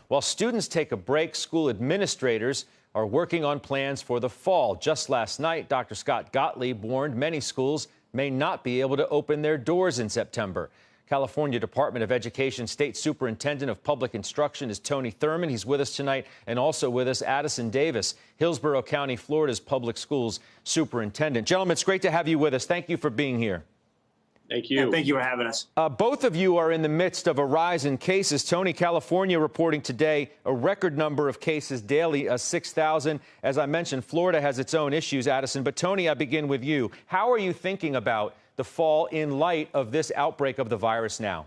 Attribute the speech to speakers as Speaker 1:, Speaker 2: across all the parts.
Speaker 1: While students take a break, school administrators are working on plans for the fall. Just last night, Dr. Scott Gottlieb warned many schools may not be able to open their doors in September. California Department of Education State Superintendent of Public Instruction is Tony Thurmond. He's with us tonight, and also with us, Addison Davis, Hillsborough County, Florida's public schools superintendent. Gentlemen, it's great to have you with us. Thank you for being here.
Speaker 2: Thank you.
Speaker 3: Yeah, thank you for having us.
Speaker 1: Both of you are in the midst of a rise in cases. Tony, California reporting today a record number of cases daily, 6,000. As I mentioned, Florida has its own issues, Addison. But Tony, I begin with you. How are you thinking about the fall in light of this outbreak of the virus now?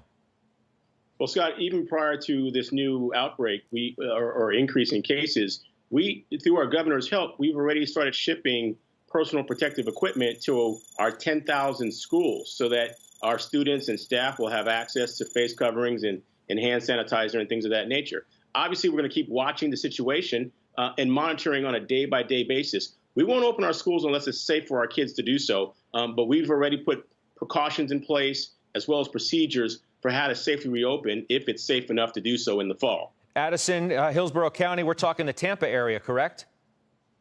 Speaker 2: Well, Scott, even prior to this new outbreak, or increase in cases, through our governor's help, we've already started shipping personal protective equipment to our 10,000 schools so that our students and staff will have access to face coverings and hand sanitizer and things of that nature. Obviously, we're going to keep watching the situation and monitoring on a day-by-day basis. We won't open our schools unless it's safe for our kids to do so, but we've already put precautions in place as well as procedures for how to safely reopen if it's safe enough to do so in the fall.
Speaker 1: Addison, Hillsborough County, we're talking the Tampa area, correct?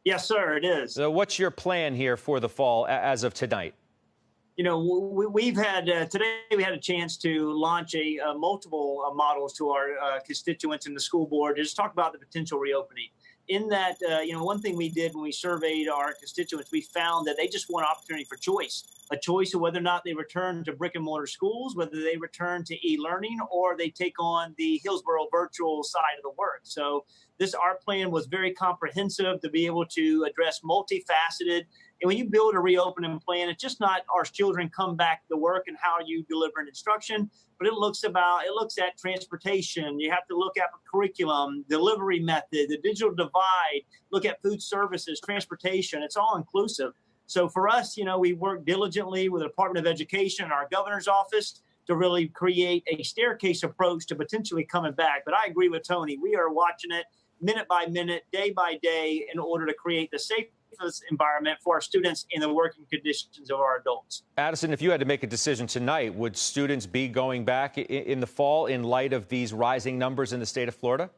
Speaker 3: Yes, sir, it is.
Speaker 1: So what's your plan here for the fall as of tonight?
Speaker 3: You know, we've had today we had a chance to launch multiple models to our constituents in the school board to just talk about the potential reopening. In that, you know, one thing we did when we surveyed our constituents, we found that they just want opportunity for choice, a choice of whether or not they return to brick and mortar schools, whether they return to e-learning, or they take on the Hillsborough virtual side of the work. So our plan was very comprehensive to be able to address multifaceted. And when you build a reopening plan, it's just not our children come back to work and how you deliver an instruction, but it looks at transportation. You have to look at curriculum, delivery method, the digital divide, look at food services, transportation. It's all inclusive. So for us, you know, we work diligently with the Department of Education and our governor's office to really create a staircase approach to potentially coming back. But I agree with Tony. We are watching it minute by minute, day by day, in order to create the safest environment for our students in the working conditions of our adults.
Speaker 1: Addison, if you had to make a decision tonight, would students be going back in the fall in light of these rising numbers in the state of Florida?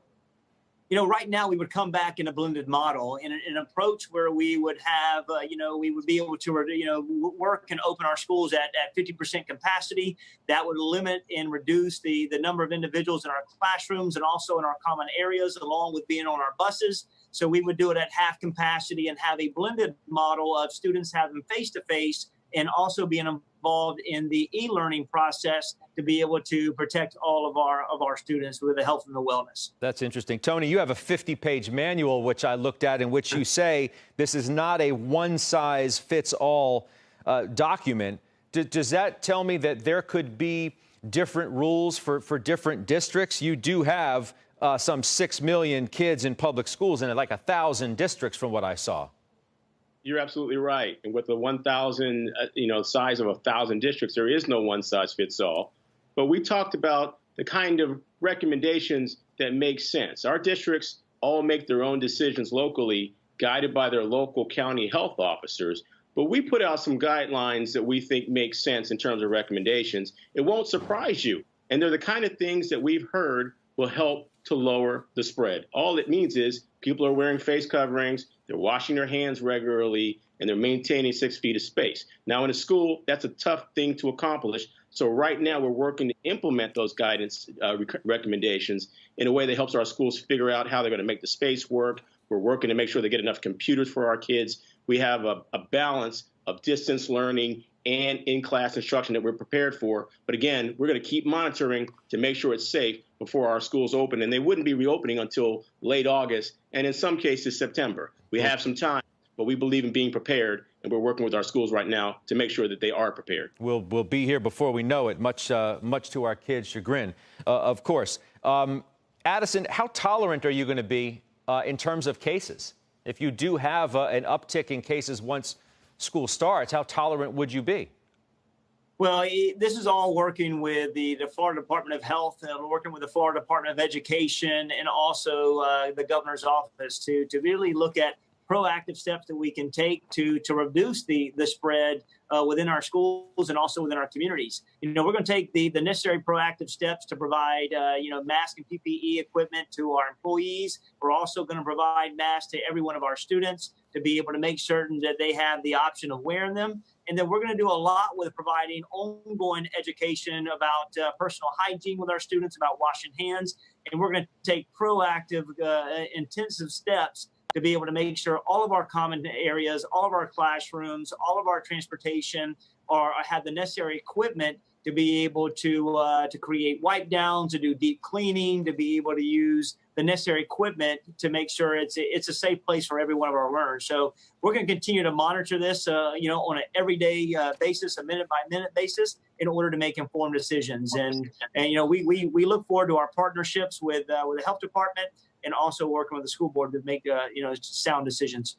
Speaker 3: You know, right now we would come back in a blended model, in an approach where we would have, you know, we would be able to, you know, work and open our schools at 50% capacity. That would limit and reduce the number of individuals in our classrooms and also in our common areas, along with being on our buses. So we would do it at half capacity and have a blended model of students having face-to-face and also being involved in the e-learning process to be able to protect all of our students with the health and the wellness.
Speaker 1: That's interesting. Tony, you have a 50-page manual, which I looked at, in which you say this is not a one-size-fits-all document. Does that tell me that there could be different rules for different districts? You do have some 6 million kids in public schools and like 1,000 districts from what I saw.
Speaker 2: You're absolutely right. And with the 1,000, size of 1,000 districts, there is no one size fits all. But we talked about the kind of recommendations that make sense. Our districts all make their own decisions locally, guided by their local county health officers. But we put out some guidelines that we think make sense in terms of recommendations. It won't surprise you. And they're the kind of things that we've heard will help to lower the spread. All it means is people are wearing face coverings, they're washing their hands regularly, and they're maintaining 6 feet of space. Now, in a school, that's a tough thing to accomplish. So right now, we're working to implement those guidance recommendations in a way that helps our schools figure out how they're going to make the space work. We're working to make sure they get enough computers for our kids. We have a balance of distance learning and in-class instruction that we're prepared for. But again, we're going to keep monitoring to make sure it's safe before our schools open. And they wouldn't be reopening until late August, and in some cases, September. We have some time, but we believe in being prepared, and we're working with our schools right now to make sure that they are prepared.
Speaker 1: We'll be here before we know it, much to our kids' chagrin, of course. Addison, how tolerant are you going to be in terms of cases? If you do have an uptick in cases once school starts, how tolerant would you be?
Speaker 3: Well, this is all working with the Florida Department of Health, working with the Florida Department of Education, and also the governor's office to really look at proactive steps that we can take to reduce the spread within our schools and also within our communities. We're going to take the necessary proactive steps to provide, mask and PPE equipment to our employees. We're also going to provide masks to every one of our students to be able to make certain that they have the option of wearing them. And then we're going to do a lot with providing ongoing education about personal hygiene with our students, about washing hands. And we're going to take proactive, intensive steps to be able to make sure all of our common areas, all of our classrooms, all of our transportation have the necessary equipment to be able to create wipe downs, to do deep cleaning, to be able to use the necessary equipment to make sure it's a safe place for every one of our learners. So we're going to continue to monitor this, on an everyday basis, a minute by minute basis, in order to make informed decisions. And we look forward to our partnerships with the health department and also working with the school board to make sound decisions.